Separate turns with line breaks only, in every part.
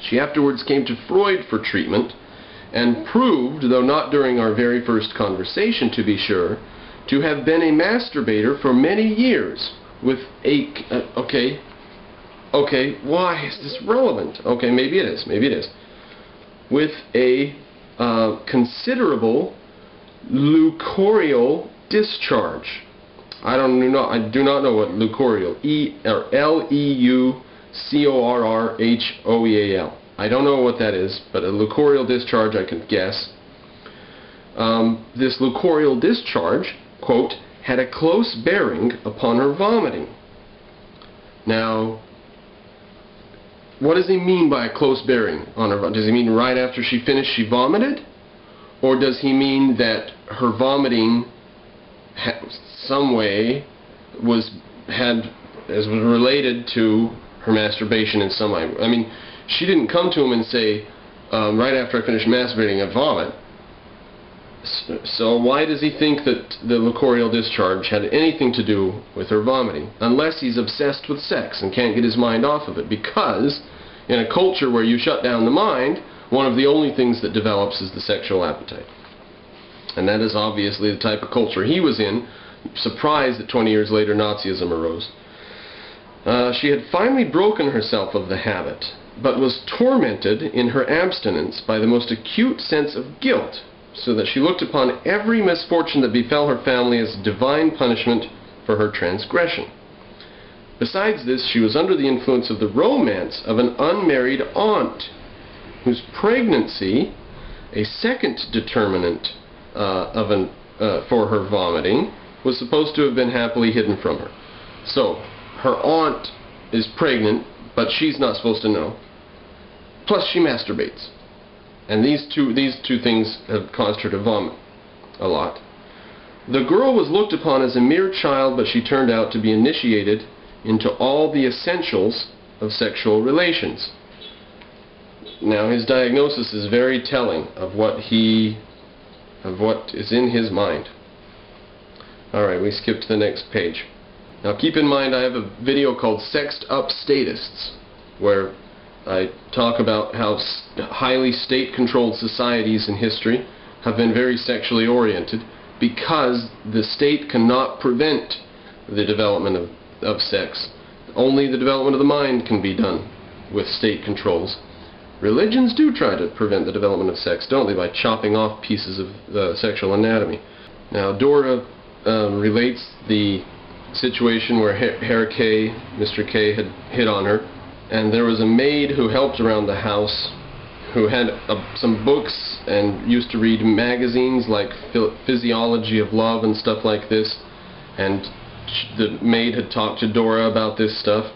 She afterwards came to Freud for treatment and proved, though not during our very first conversation to be sure, to have been a masturbator for many years with a... okay, why is this relevant? Okay, maybe it is. With a considerable leucorial discharge. I do not know what leucorial, Leucorrhoeal. I don't know what that is, but a leucorial discharge I can guess. This leucorial discharge, quote, had a close bearing upon her vomiting. Now, what does he mean by a close bearing on her? Does he mean right after she finished she vomited? Or does he mean that her vomiting some way was related to her masturbation in some way? I mean, she didn't come to him and say, right after I finished masturbating I vomit. So why does he think that the leucorial discharge had anything to do with her vomiting? Unless he's obsessed with sex and can't get his mind off of it. Because in a culture where you shut down the mind, one of the only things that develops is the sexual appetite. And that is obviously the type of culture he was in. Surprised that 20 years later Nazism arose. She had finally broken herself of the habit, but was tormented in her abstinence by the most acute sense of guilt, so that she looked upon every misfortune that befell her family as divine punishment for her transgression. Besides this, she was under the influence of the romance of an unmarried aunt, whose pregnancy, a second determinant for her vomiting, was supposed to have been happily hidden from her. So, her aunt is pregnant, but she's not supposed to know. Plus, she masturbates. And these two things have caused her to vomit a lot. The girl was looked upon as a mere child, but she turned out to be initiated into all the essentials of sexual relations. Now, his diagnosis is very telling of what is in his mind. Alright, we skip to the next page. Now keep in mind I have a video called Sexed Up Statists, where I talk about how highly state-controlled societies in history have been very sexually oriented because the state cannot prevent the development of sex. Only the development of the mind can be done with state controls. Religions do try to prevent the development of sex, don't they, by chopping off pieces of the sexual anatomy. Now, Dora relates the situation where Herr K, Mr. K, had hit on her, and there was a maid who helped around the house who had some books and used to read magazines like Physiology of Love and stuff like this, and the maid had talked to Dora about this stuff.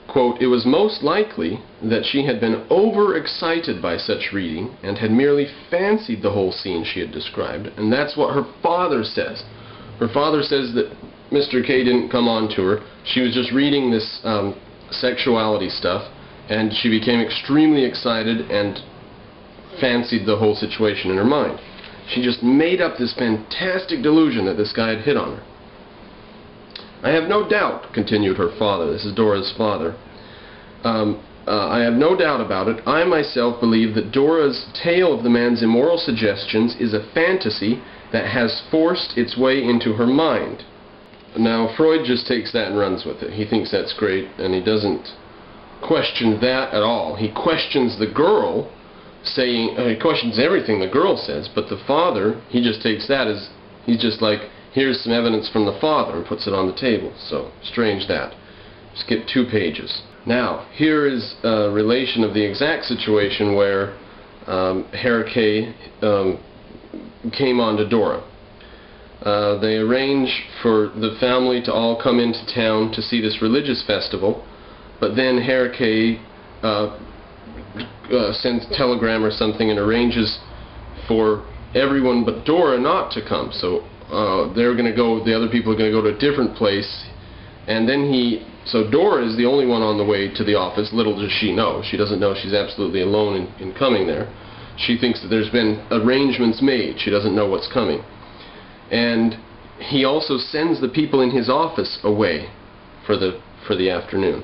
Quote, "It was most likely that she had been overexcited by such reading and had merely fancied the whole scene she had described," and that's what her father says. Her father says that Mr. K didn't come on to her. She was just reading this sexuality stuff, and she became extremely excited and fancied the whole situation in her mind. She just made up this fantastic delusion that this guy had hit on her. "I have no doubt," continued her father, this is Dora's father, "I have no doubt about it. I myself believe that Dora's tale of the man's immoral suggestions is a fantasy that has forced its way into her mind." Now, Freud just takes that and runs with it. He thinks that's great, and he doesn't question that at all. He questions the girl, saying, he questions everything the girl says, but the father, he just takes that as, he's just like, here's some evidence from the father, and puts it on the table. So, strange that. Skip 2 pages. Now, here is a relation of the exact situation where Herr K came on to Dora. They arrange for the family to all come into town to see this religious festival, but then Herr K sends a telegram or something and arranges for everyone but Dora not to come. So they're going to go, the other people are going to go to a different place, and then so Dora is the only one on the way to the office. Little does she know. She doesn't know she's absolutely alone in coming there. She thinks that there's been arrangements made. She doesn't know what's coming. And he also sends the people in his office away for the afternoon.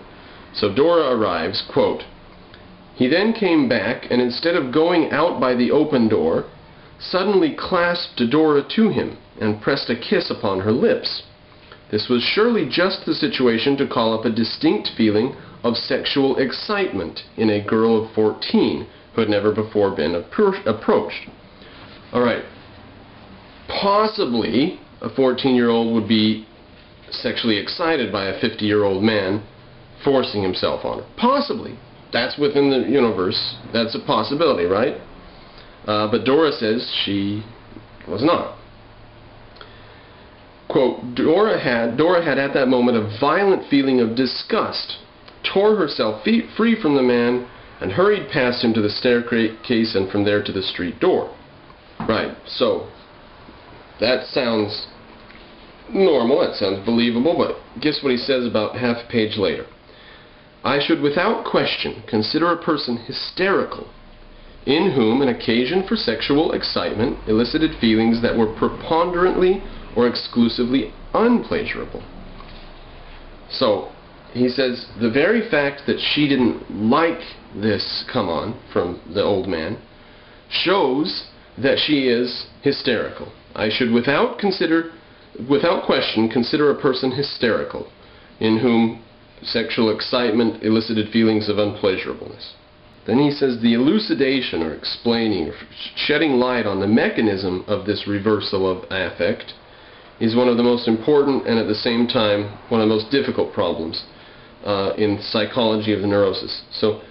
So Dora arrives, quote, He then came back, and instead of going out by the open door, suddenly clasped Dora to him and pressed a kiss upon her lips. This was surely just the situation to call up a distinct feeling of sexual excitement in a girl of 14 who had never before been approached. Alright, possibly a 14-year-old would be sexually excited by a 50-year-old man forcing himself on her. Possibly. That's within the universe. That's a possibility, right? But Dora says she was not. Quote, Dora had at that moment a violent feeling of disgust, tore herself free from the man, and hurried past him to the staircase and from there to the street door. Right, so that sounds normal, that sounds believable, but guess what he says about half a page later? I should without question consider a person hysterical in whom an occasion for sexual excitement elicited feelings that were preponderantly or exclusively unpleasurable. So, he says, the very fact that she didn't like this come on from the old man shows that she is hysterical. I should without question consider a person hysterical in whom sexual excitement elicited feelings of unpleasurableness. Then he says the elucidation or explaining or shedding light on the mechanism of this reversal of affect is one of the most important and at the same time one of the most difficult problems in psychology of the neurosis. So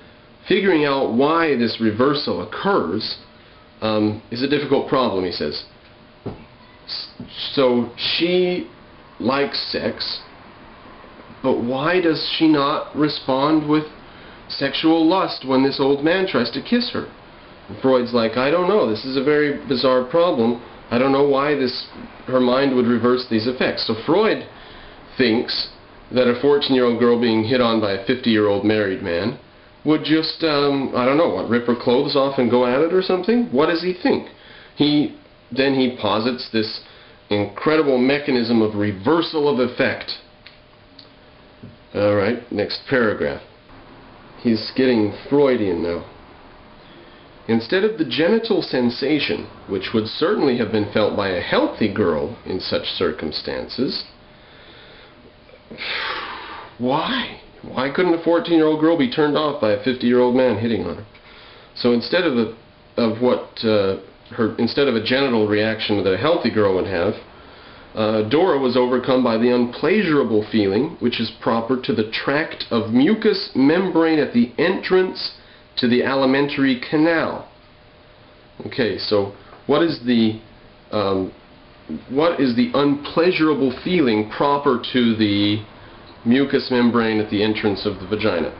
figuring out why this reversal occurs is a difficult problem, he says. So she likes sex, but why does she not respond with sexual lust when this old man tries to kiss her? And Freud's like, I don't know, this is a very bizarre problem. I don't know why her mind would reverse these effects. So Freud thinks that a 14-year-old girl being hit on by a 50-year-old married man would just, I don't know, what, rip her clothes off and go at it or something? What does he think? Then he posits this incredible mechanism of reversal of effect. Alright, next paragraph. He's getting Freudian now. Instead of the genital sensation, which would certainly have been felt by a healthy girl in such circumstances, why? Why couldn't a 14-year-old girl be turned off by a 50-year-old man hitting on her? So instead of a genital reaction that a healthy girl would have, Dora was overcome by the unpleasurable feeling, which is proper to the tract of mucous membrane at the entrance to the alimentary canal. Okay, so what is the unpleasurable feeling proper to the mucous membrane at the entrance of the vagina?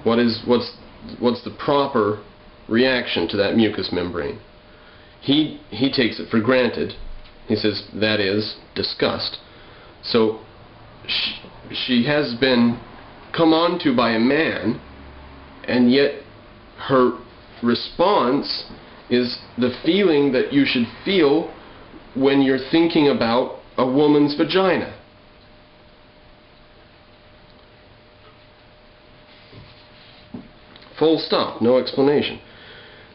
What's the proper reaction to that mucous membrane? He takes it for granted. He says that is disgust. So she has been come on to by a man, and yet her response is the feeling that you should feel when you're thinking about a woman's vagina. Full stop, no explanation.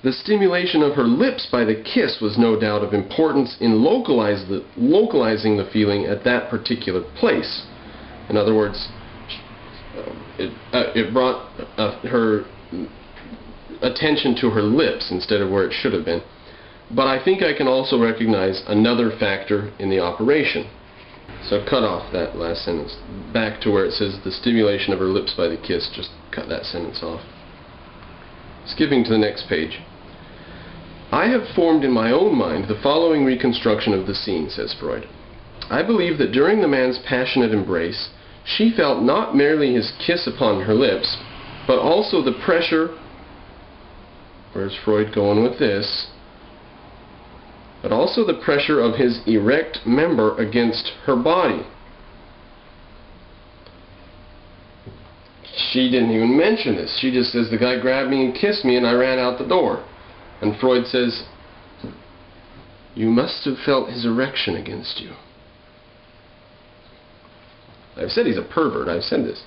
The stimulation of her lips by the kiss was no doubt of importance in localizing the feeling at that particular place. In other words, it brought her attention to her lips instead of where it should have been. But I think I can also recognize another factor in the operation. So cut off that last sentence. Back to where it says the stimulation of her lips by the kiss, just cut that sentence off. Skipping to the next page. I have formed in my own mind the following reconstruction of the scene, says Freud. I believe that during the man's passionate embrace, she felt not merely his kiss upon her lips, but also the pressure, where's Freud going with this, but also the pressure of his erect member against her body. She didn't even mention this. She just says the guy grabbed me and kissed me and I ran out the door. And Freud says, you must have felt his erection against you. I've said he's a pervert. I've said this.